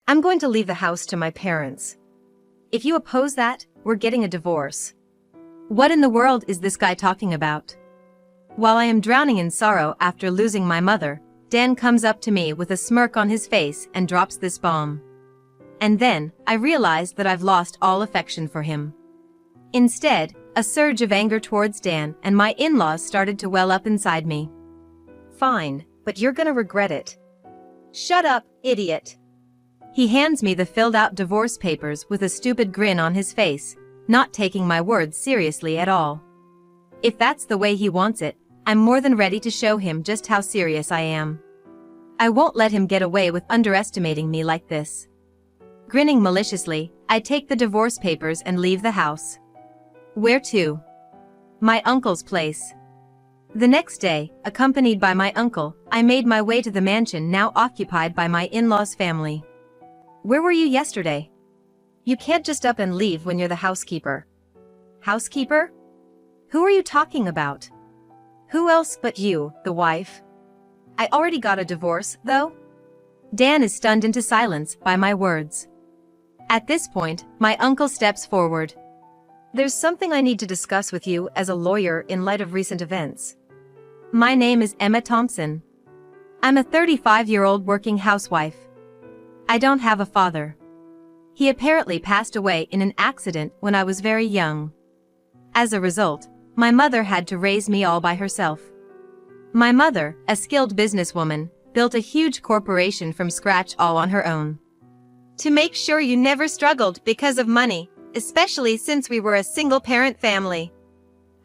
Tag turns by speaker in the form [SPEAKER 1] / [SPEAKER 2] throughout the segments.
[SPEAKER 1] I'm going to leave the house to my parents. If you oppose that, we're getting a divorce. What in the world is this guy talking about? While I am drowning in sorrow after losing my mother, Dan comes up to me with a smirk on his face and drops this bomb. And then, I realize that I've lost all affection for him. Instead, a surge of anger towards Dan and my in-laws started to well up inside me. Fine, but you're gonna regret it. Shut up, idiot. He hands me the filled-out divorce papers with a stupid grin on his face, not taking my words seriously at all. If that's the way he wants it, I'm more than ready to show him just how serious I am. I won't let him get away with underestimating me like this. Grinning maliciously, I take the divorce papers and leave the house. Where to? My uncle's place. The next day, accompanied by my uncle, I made my way to the mansion now occupied by my in-laws' family. Where were you yesterday? You can't just up and leave when you're the housekeeper. Housekeeper? Who are you talking about? Who else but you, the wife? I already got a divorce, though. Dan is stunned into silence by my words. At this point, my uncle steps forward. There's something I need to discuss with you as a lawyer in light of recent events. My name is Emma Thompson. I'm a 35-year-old working housewife. I don't have a father. He apparently passed away in an accident when I was very young. As a result, my mother had to raise me all by herself. My mother, a skilled businesswoman, built a huge corporation from scratch all on her own. To make sure you never struggled because of money, especially since we were a single-parent family.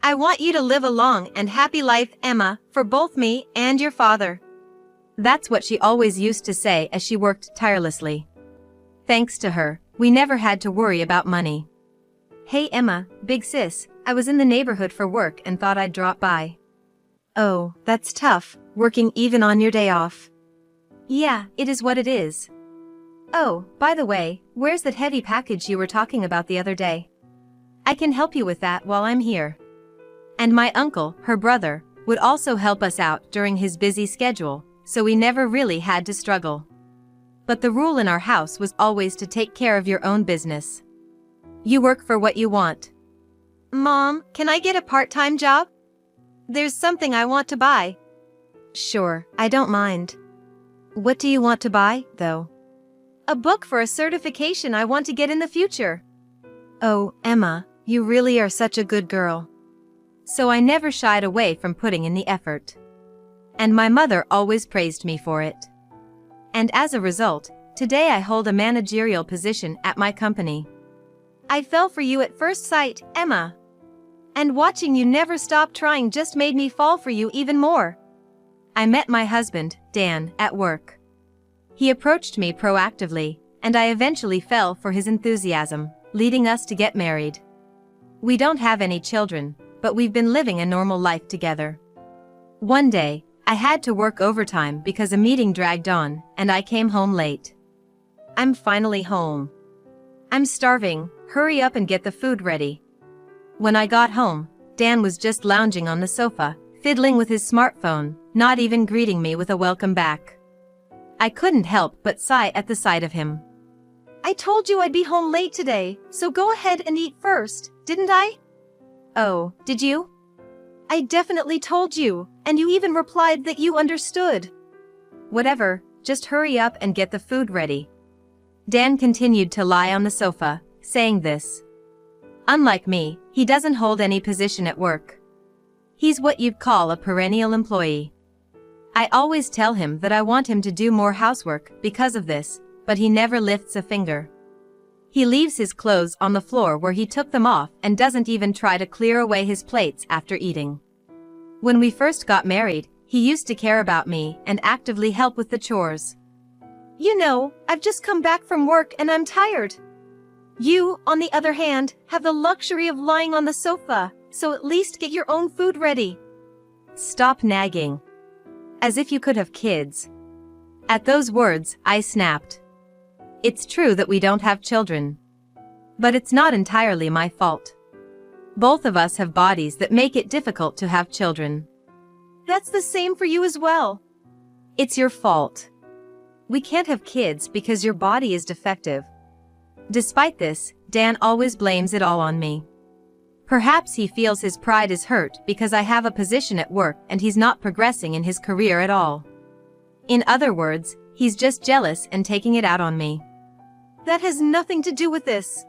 [SPEAKER 1] I want you to live a long and happy life, Emma, for both me and your father. That's what she always used to say as she worked tirelessly. Thanks to her, we never had to worry about money. Hey Emma, big sis, I was in the neighborhood for work and thought I'd drop by. Oh, that's tough, working even on your day off. Yeah, it is what it is. Oh, by the way, where's that heavy package you were talking about the other day? I can help you with that while I'm here. And my uncle, her brother, would also help us out during his busy schedule, so we never really had to struggle. But the rule in our house was always to take care of your own business. You work for what you want. Mom, can I get a part-time job? There's something I want to buy. Sure, I don't mind. What do you want to buy, though? A book for a certification I want to get in the future. Oh, Emma, you really are such a good girl. So I never shied away from putting in the effort. And my mother always praised me for it. And as a result, today I hold a managerial position at my company. I fell for you at first sight, Emma. And watching you never stop trying just made me fall for you even more. I met my husband, Dan, at work. He approached me proactively, and I eventually fell for his enthusiasm, leading us to get married. We don't have any children, but we've been living a normal life together. One day, I had to work overtime because a meeting dragged on, and I came home late. I'm finally home. I'm starving, hurry up and get the food ready. When I got home, Dan was just lounging on the sofa, fiddling with his smartphone, not even greeting me with a welcome back. I couldn't help but sigh at the sight of him. I told you I'd be home late today, so go ahead and eat first, didn't I? Oh, did you? I definitely told you, and you even replied that you understood. Whatever, just hurry up and get the food ready. Dan continued to lie on the sofa, saying this. Unlike me, he doesn't hold any position at work. He's what you'd call a perennial employee. I always tell him that I want him to do more housework because of this, but he never lifts a finger. He leaves his clothes on the floor where he took them off and doesn't even try to clear away his plates after eating. When we first got married, he used to care about me and actively help with the chores. You know, I've just come back from work and I'm tired. You, on the other hand, have the luxury of lying on the sofa, so at least get your own food ready. Stop nagging. As if you could have kids. At those words, I snapped. It's true that we don't have children. But it's not entirely my fault. Both of us have bodies that make it difficult to have children. That's the same for you as well. It's your fault. We can't have kids because your body is defective. Despite this, Dan always blames it all on me. Perhaps he feels his pride is hurt because I have a position at work and he's not progressing in his career at all. In other words, he's just jealous and taking it out on me. That has nothing to do with this.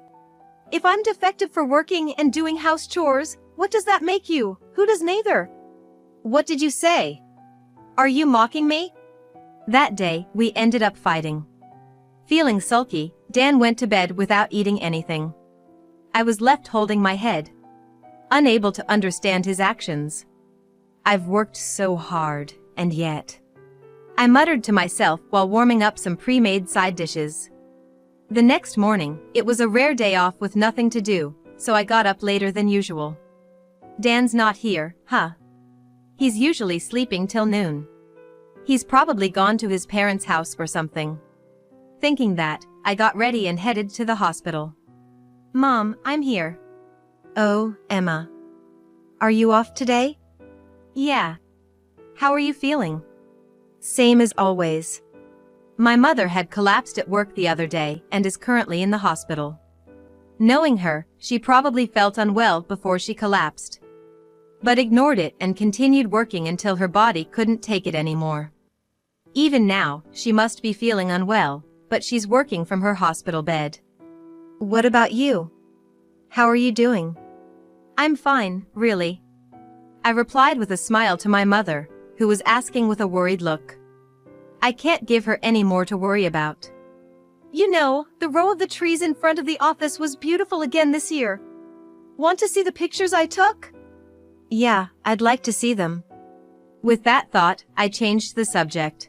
[SPEAKER 1] If I'm defective for working and doing house chores, what does that make you? Who does neither? What did you say? Are you mocking me? That day, we ended up fighting. Feeling sulky, Dan went to bed without eating anything. I was left holding my head, unable to understand his actions. I've worked so hard, and yet. I muttered to myself while warming up some pre-made side dishes. The next morning, it was a rare day off with nothing to do, so I got up later than usual. Dan's not here, huh? He's usually sleeping till noon. He's probably gone to his parents' house or something. Thinking that, I got ready and headed to the hospital. Mom, I'm here. Oh, Emma. Are you off today? Yeah. How are you feeling? Same as always. My mother had collapsed at work the other day and is currently in the hospital. Knowing her, she probably felt unwell before she collapsed, but ignored it and continued working until her body couldn't take it anymore. Even now, she must be feeling unwell, but she's working from her hospital bed. What about you? How are you doing? I'm fine, really. I replied with a smile to my mother, who was asking with a worried look. I can't give her any more to worry about. You know, the row of the trees in front of the office was beautiful again this year. Want to see the pictures I took? Yeah, I'd like to see them. With that thought, I changed the subject.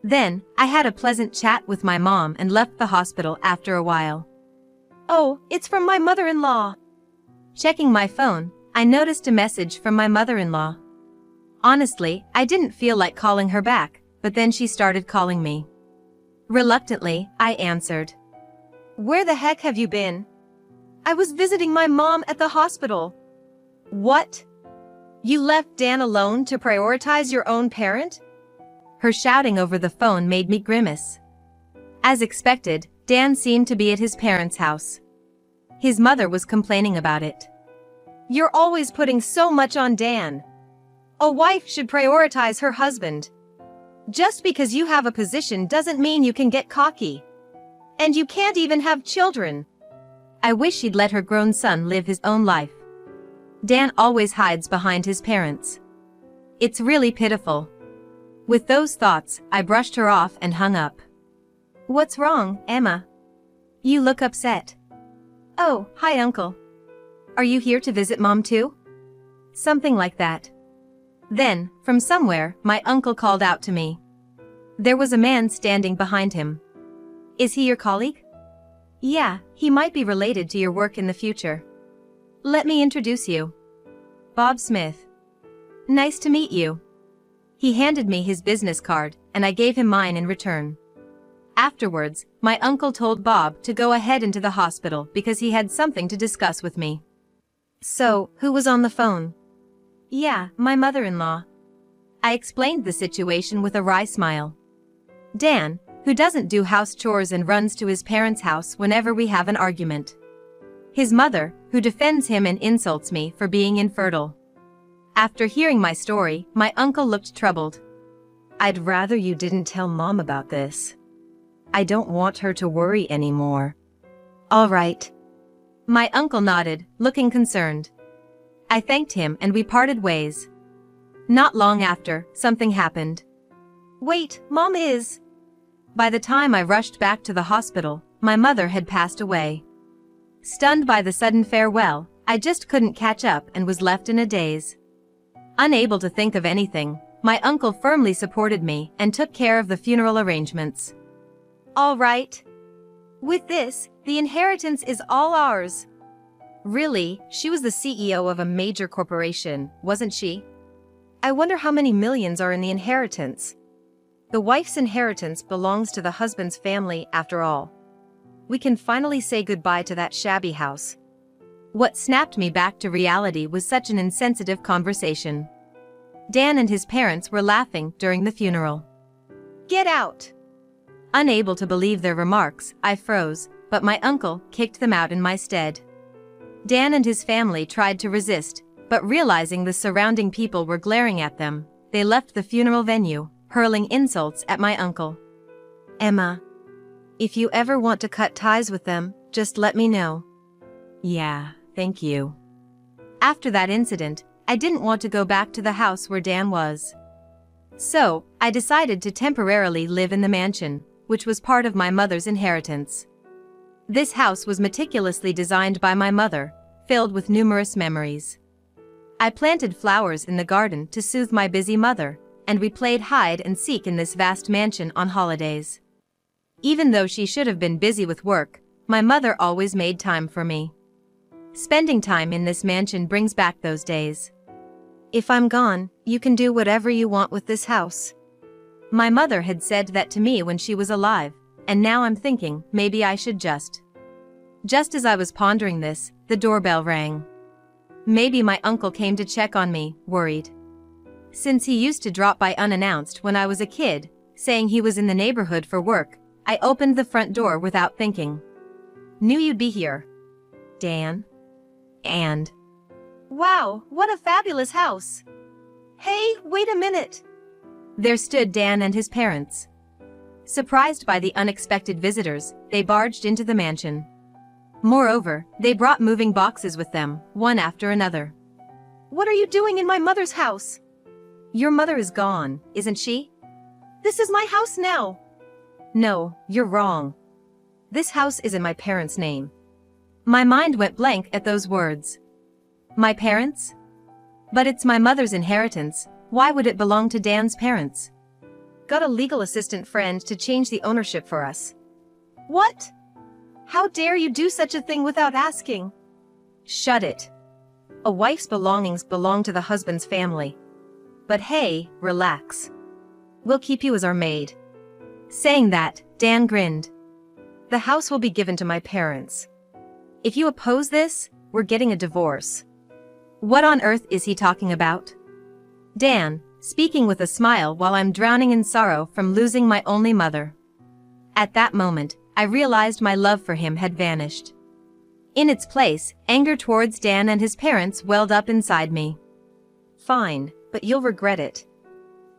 [SPEAKER 1] Then, I had a pleasant chat with my mom and left the hospital after a while. Oh, it's from my mother-in-law. Checking my phone, I noticed a message from my mother-in-law. Honestly, I didn't feel like calling her back, but then she started calling me. Reluctantly, I answered. Where the heck have you been? I was visiting my mom at the hospital. What? You left Dan alone to prioritize your own parent? Her shouting over the phone made me grimace. As expected, Dan seemed to be at his parents' house. His mother was complaining about it. You're always putting so much on Dan. A wife should prioritize her husband. Just because you have a position doesn't mean you can get cocky. And you can't even have children. I wish she'd let her grown son live his own life. Dan always hides behind his parents. It's really pitiful. With those thoughts, I brushed her off and hung up. What's wrong, Emma? You look upset. Oh, hi Uncle. Are you here to visit Mom too? Something like that. Then, from somewhere, my uncle called out to me. There was a man standing behind him. Is he your colleague? Yeah, he might be related to your work in the future. Let me introduce you. Bob Smith. Nice to meet you. He handed me his business card, and I gave him mine in return. Afterwards, my uncle told Bob to go ahead into the hospital because he had something to discuss with me. So, who was on the phone? Yeah, my mother-in-law. I explained the situation with a wry smile. Dan, who doesn't do house chores and runs to his parents' house whenever we have an argument. His mother, who defends him and insults me for being infertile. After hearing my story, my uncle looked troubled. I'd rather you didn't tell Mom about this. I don't want her to worry anymore. All right. My uncle nodded, looking concerned. I thanked him and we parted ways. Not long after, something happened. Wait, Mom is... By the time I rushed back to the hospital, my mother had passed away. Stunned by the sudden farewell, I just couldn't catch up and was left in a daze. Unable to think of anything, my uncle firmly supported me and took care of the funeral arrangements. All right. With this, the inheritance is all ours. Really, she was the CEO of a major corporation, wasn't she? I wonder how many millions are in the inheritance. The wife's inheritance belongs to the husband's family after all. We can finally say goodbye to that shabby house. What snapped me back to reality was such an insensitive conversation. Dan and his parents were laughing during the funeral. Get out! Unable to believe their remarks, I froze, but my uncle kicked them out in my stead. Dan and his family tried to resist, but realizing the surrounding people were glaring at them, they left the funeral venue, hurling insults at my uncle. Emma, if you ever want to cut ties with them, just let me know. Yeah, thank you. After that incident, I didn't want to go back to the house where Dan was. So, I decided to temporarily live in the mansion, which was part of my mother's inheritance. This house was meticulously designed by my mother, filled with numerous memories. I planted flowers in the garden to soothe my busy mother, and we played hide and seek in this vast mansion on holidays. Even though she should have been busy with work, my mother always made time for me. Spending time in this mansion brings back those days. If I'm gone, you can do whatever you want with this house. My mother had said that to me when she was alive, and now I'm thinking maybe I should just. Just as I was pondering this, the doorbell rang. Maybe my uncle came to check on me, worried. Since he used to drop by unannounced when I was a kid, saying he was in the neighborhood for work, I opened the front door without thinking. Knew you'd be here. Dan? And. Wow, what a fabulous house! Hey, wait a minute! There stood Dan and his parents. Surprised by the unexpected visitors, they barged into the mansion. Moreover, they brought moving boxes with them, one after another. What are you doing in my mother's house? Your mother is gone, isn't she? This is my house now. No, you're wrong. This house is in my parents' name. My mind went blank at those words. My parents? But it's my mother's inheritance, why would it belong to Dan's parents? Got a legal assistant friend to change the ownership for us. What? How dare you do such a thing without asking? Shut it. A wife's belongings belong to the husband's family. But hey, relax. We'll keep you as our maid. Saying that, Dan grinned. The house will be given to my parents. If you oppose this, we're getting a divorce. What on earth is he talking about? Dan, speaking with a smile while I'm drowning in sorrow from losing my only mother. At that moment, I realized my love for him had vanished. In its place, anger towards Dan and his parents welled up inside me. Fine, but you'll regret it.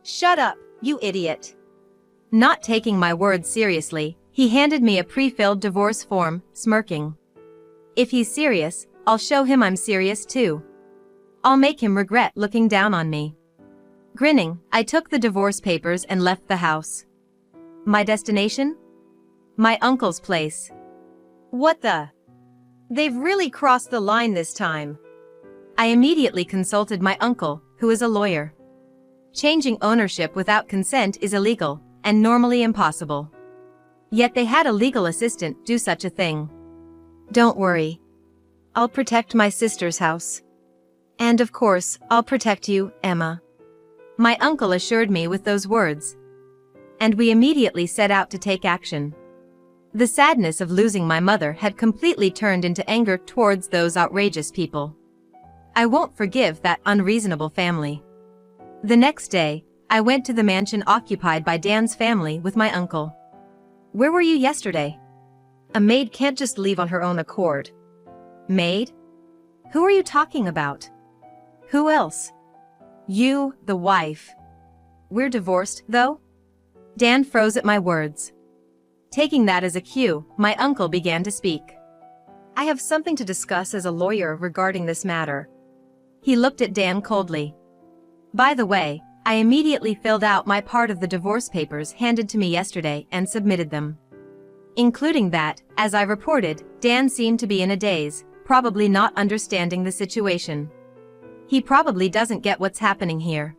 [SPEAKER 1] Shut up, you idiot. Not taking my words seriously, he handed me a pre-filled divorce form, smirking. If he's serious, I'll show him I'm serious too. I'll make him regret looking down on me. Grinning, I took the divorce papers and left the house. My destination? My uncle's place. What the? They've really crossed the line this time. I immediately consulted my uncle, who is a lawyer. Changing ownership without consent is illegal, and normally impossible. Yet they had a legal assistant do such a thing. Don't worry. I'll protect my sister's house. And of course, I'll protect you, Emma. My uncle assured me with those words. And we immediately set out to take action. The sadness of losing my mother had completely turned into anger towards those outrageous people. I won't forgive that unreasonable family. The next day, I went to the mansion occupied by Dan's family with my uncle. Where were you yesterday? A maid can't just leave on her own accord. Maid? Who are you talking about? Who else? You, the wife. We're divorced, though? Dan froze at my words. Taking that as a cue, my uncle began to speak. I have something to discuss as a lawyer regarding this matter. He looked at Dan coldly. By the way, I immediately filled out my part of the divorce papers handed to me yesterday and submitted them. Including that, as I reported, Dan seemed to be in a daze, probably not understanding the situation. He probably doesn't get what's happening here.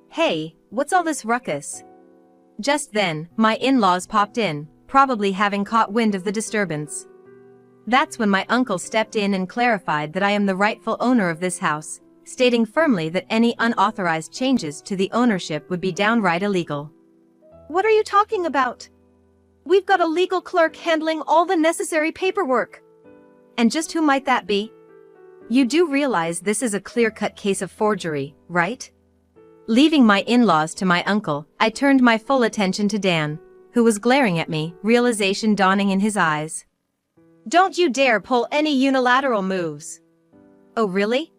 [SPEAKER 1] Hey, what's all this ruckus? Just then, my in-laws popped in, probably having caught wind of the disturbance. That's when my uncle stepped in and clarified that I am the rightful owner of this house, stating firmly that any unauthorized changes to the ownership would be downright illegal. What are you talking about? We've got a legal clerk handling all the necessary paperwork. And just who might that be? You do realize this is a clear-cut case of forgery, right? Leaving my in-laws to my uncle, I turned my full attention to Dan, who was glaring at me, realization dawning in his eyes. "Don't you dare pull any unilateral moves." "Oh really?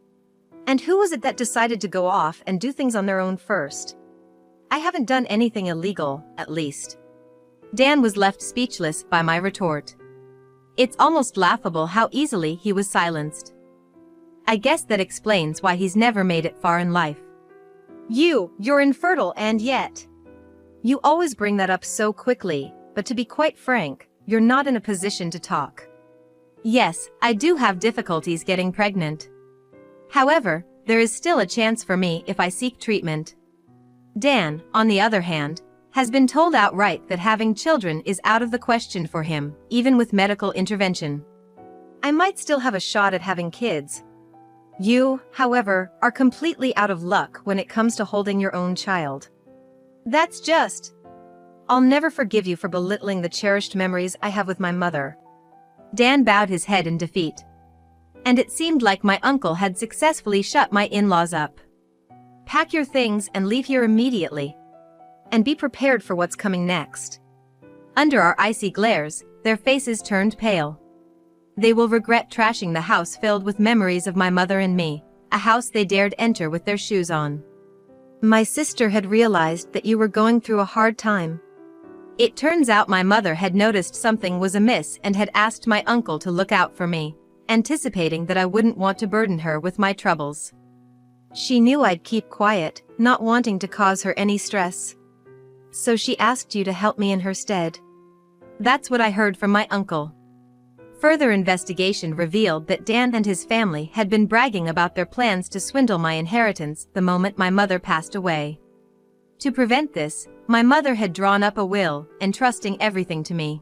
[SPEAKER 1] And who was it that decided to go off and do things on their own first?" "I haven't done anything illegal, at least." Dan was left speechless by my retort. It's almost laughable how easily he was silenced. I guess that explains why he's never made it far in life. You're infertile, and yet. You always bring that up so quickly, but to be quite frank, you're not in a position to talk. Yes, I do have difficulties getting pregnant. However, there is still a chance for me if I seek treatment. Dan, on the other hand, has been told outright that having children is out of the question for him, even with medical intervention. I might still have a shot at having kids. You, however, are completely out of luck when it comes to holding your own child. That's just. I'll never forgive you for belittling the cherished memories I have with my mother. Dan bowed his head in defeat. And it seemed like my uncle had successfully shut my in-laws up. Pack your things and leave here immediately. And be prepared for what's coming next. Under our icy glares, their faces turned pale. They will regret trashing the house filled with memories of my mother and me, a house they dared enter with their shoes on. My sister had realized that you were going through a hard time. It turns out my mother had noticed something was amiss and had asked my uncle to look out for me, anticipating that I wouldn't want to burden her with my troubles. She knew I'd keep quiet, not wanting to cause her any stress. So she asked you to help me in her stead. That's what I heard from my uncle. Further investigation revealed that Dan and his family had been bragging about their plans to swindle my inheritance the moment my mother passed away. To prevent this, my mother had drawn up a will, entrusting everything to me.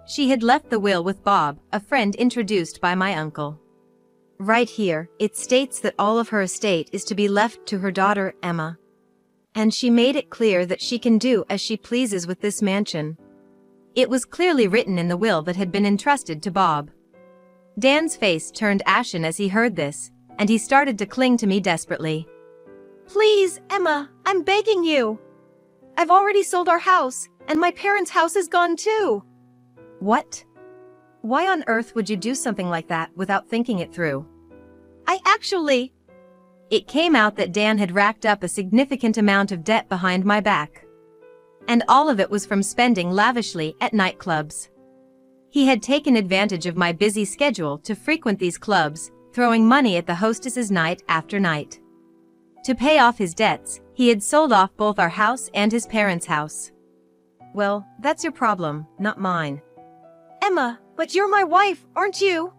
[SPEAKER 1] She had left the will with Bob, a friend introduced by my uncle. Right here, it states that all of her estate is to be left to her daughter, Emma. And she made it clear that she can do as she pleases with this mansion. It was clearly written in the will that had been entrusted to Bob. Dan's face turned ashen as he heard this, and he started to cling to me desperately. Please, Emma, I'm begging you. I've already sold our house, and my parents' house is gone too. What? Why on earth would you do something like that without thinking it through? It came out that Dan had racked up a significant amount of debt behind my back. And all of it was from spending lavishly at nightclubs. He had taken advantage of my busy schedule to frequent these clubs, throwing money at the hostesses night after night. To pay off his debts, he had sold off both our house and his parents' house. Well, that's your problem, not mine. Emma, but you're my wife, aren't you?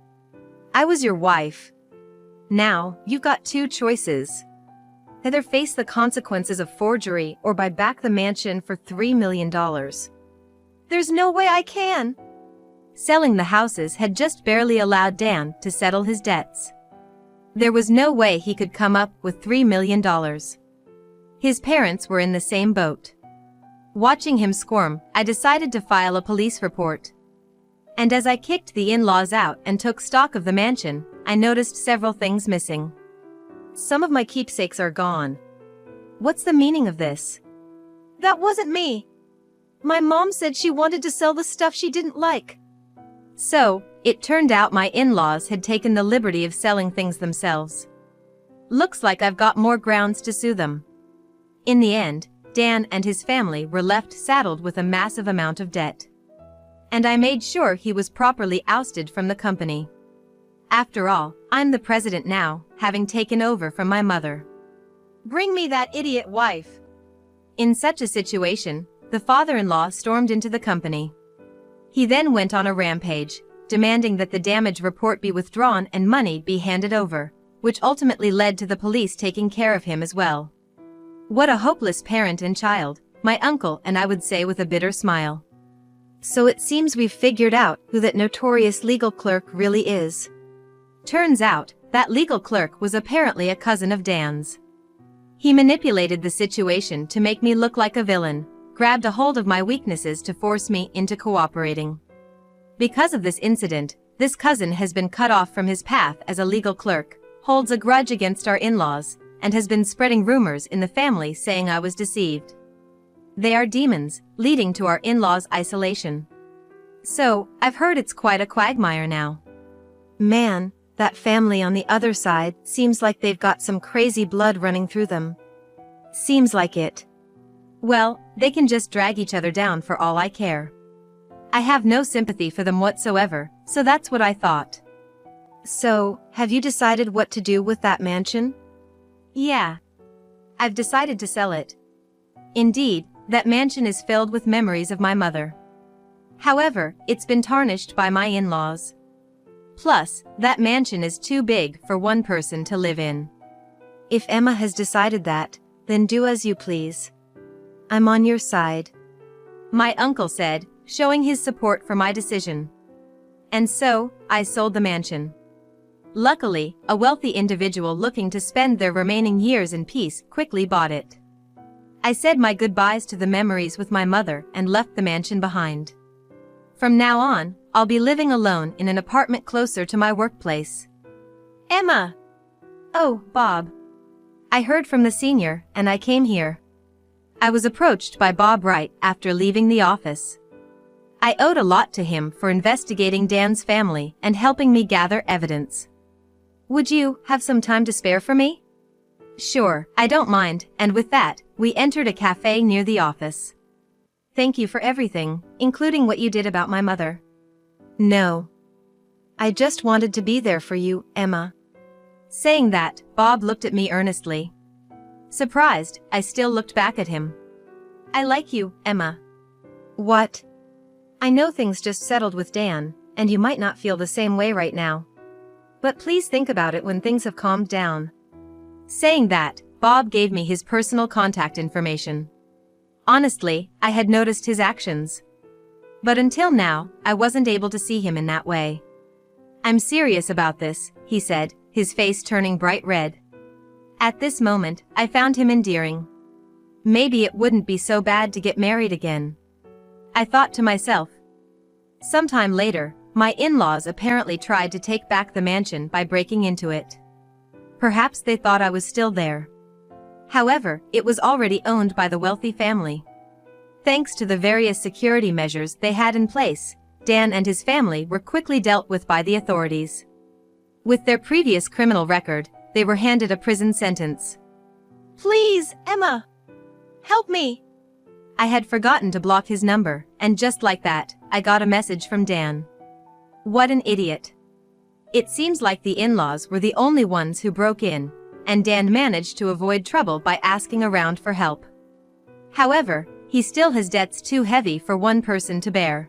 [SPEAKER 1] I was your wife. Now, you've got two choices. Either face the consequences of forgery or buy back the mansion for $3 million. There's no way I can. Selling the houses had just barely allowed Dan to settle his debts. There was no way he could come up with $3 million. His parents were in the same boat. Watching him squirm, I decided to file a police report. And as I kicked the in-laws out and took stock of the mansion, I noticed several things missing. Some of my keepsakes are gone. What's the meaning of this? That wasn't me. My mom said she wanted to sell the stuff she didn't like. So, it turned out my in-laws had taken the liberty of selling things themselves. Looks like I've got more grounds to sue them. In the end, Dan and his family were left saddled with a massive amount of debt. And I made sure he was properly ousted from the company. After all, I'm the president now, having taken over from my mother. Bring me that idiot wife. In such a situation, the father-in-law stormed into the company. He then went on a rampage, demanding that the damage report be withdrawn and money be handed over, which ultimately led to the police taking care of him as well. What a hopeless parent and child, my uncle and I would say with a bitter smile. So it seems we've figured out who that notorious legal clerk really is. Turns out, that legal clerk was apparently a cousin of Dan's. He manipulated the situation to make me look like a villain, grabbed a hold of my weaknesses to force me into cooperating. Because of this incident, this cousin has been cut off from his path as a legal clerk, holds a grudge against our in-laws, and has been spreading rumors in the family saying I was deceived. They are demons, leading to our in-laws' isolation. So, I've heard it's quite a quagmire now. Man, that family on the other side seems like they've got some crazy blood running through them. Seems like it. Well, they can just drag each other down for all I care. I have no sympathy for them whatsoever, so that's what I thought. So, have you decided what to do with that mansion? Yeah. I've decided to sell it. Indeed, that mansion is filled with memories of my mother. However, it's been tarnished by my in-laws. Plus, that mansion is too big for one person to live in. If Emma has decided that, then do as you please. I'm on your side. My uncle said, showing his support for my decision. And so, I sold the mansion. Luckily, a wealthy individual looking to spend their remaining years in peace quickly bought it. I said my goodbyes to the memories with my mother and left the mansion behind. From now on, I'll be living alone in an apartment closer to my workplace. Emma! Oh, Bob. I heard from the senior, and I came here. I was approached by Bob right after leaving the office. I owed a lot to him for investigating Dan's family and helping me gather evidence. Would you have some time to spare for me? Sure, I don't mind, and with that, we entered a cafe near the office. Thank you for everything, including what you did about my mother. No. I just wanted to be there for you, Emma. Saying that, Bob looked at me earnestly. Surprised, I still looked back at him. I like you, Emma. What? I know things just settled with Dan, and you might not feel the same way right now. But please think about it when things have calmed down. Saying that, Bob gave me his personal contact information. Honestly, I had noticed his actions. But until now, I wasn't able to see him in that way. I'm serious about this, he said, his face turning bright red. At this moment, I found him endearing. Maybe it wouldn't be so bad to get married again. I thought to myself. Sometime later, my in-laws apparently tried to take back the mansion by breaking into it. Perhaps they thought I was still there. However, it was already owned by the wealthy family. Thanks to the various security measures they had in place, Dan and his family were quickly dealt with by the authorities. With their previous criminal record, they were handed a prison sentence. Please, Emma! Help me! I had forgotten to block his number, and just like that, I got a message from Dan. What an idiot. It seems like the in-laws were the only ones who broke in, and Dan managed to avoid trouble by asking around for help. However, he still has debts too heavy for one person to bear.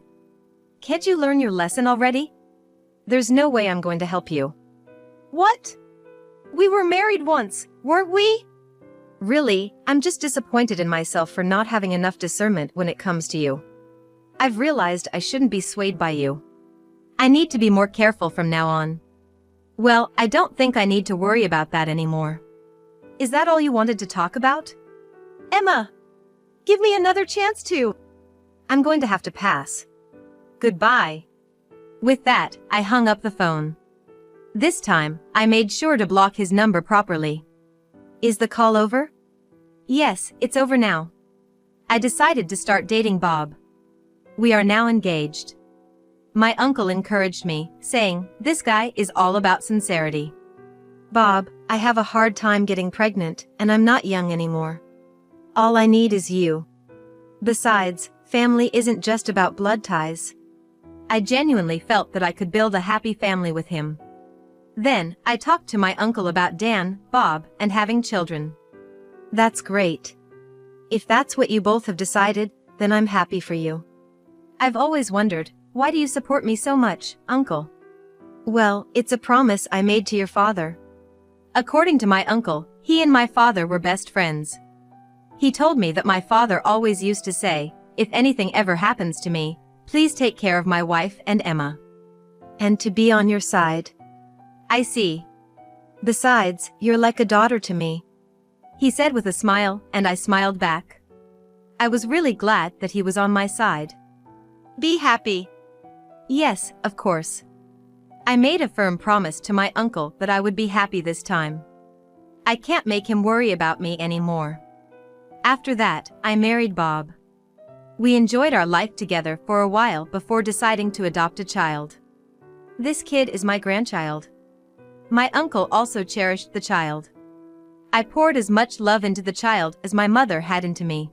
[SPEAKER 1] Can't you learn your lesson already? There's no way I'm going to help you. What? We were married once, weren't we? Really, I'm just disappointed in myself for not having enough discernment when it comes to you. I've realized I shouldn't be swayed by you. I need to be more careful from now on. Well, I don't think I need to worry about that anymore. Is that all you wanted to talk about? Emma! Give me another chance to. I'm going to have to pass. Goodbye. With that, I hung up the phone. This time, I made sure to block his number properly. Is the call over? Yes, it's over now. I decided to start dating Bob. We are now engaged. My uncle encouraged me, saying, this guy is all about sincerity. Bob, I have a hard time getting pregnant, and I'm not young anymore. All I need is you. Besides, family isn't just about blood ties. I genuinely felt that I could build a happy family with him. Then, I talked to my uncle about Dan, Bob, and having children. That's great. If that's what you both have decided, then I'm happy for you. I've always wondered, why do you support me so much, Uncle? Well, it's a promise I made to your father. According to my uncle, he and my father were best friends. He told me that my father always used to say, if anything ever happens to me, please take care of my wife and Emma. And to be on your side. I see. Besides, you're like a daughter to me. He said with a smile, and I smiled back. I was really glad that he was on my side. Be happy. Yes, of course. I made a firm promise to my uncle that I would be happy this time. I can't make him worry about me anymore. After that, I married Bob. We enjoyed our life together for a while before deciding to adopt a child. This kid is my grandchild. My uncle also cherished the child. I poured as much love into the child as my mother had into me.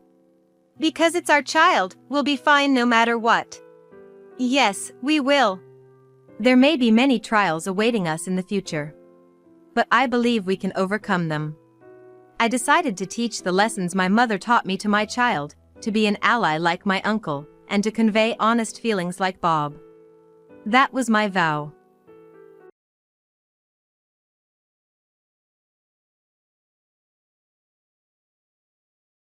[SPEAKER 1] Because it's our child, we'll be fine no matter what. Yes, we will. There may be many trials awaiting us in the future. But I believe we can overcome them. I decided to teach the lessons my mother taught me to my child, to be an ally like my uncle, and to convey honest feelings like Bob. That was my vow.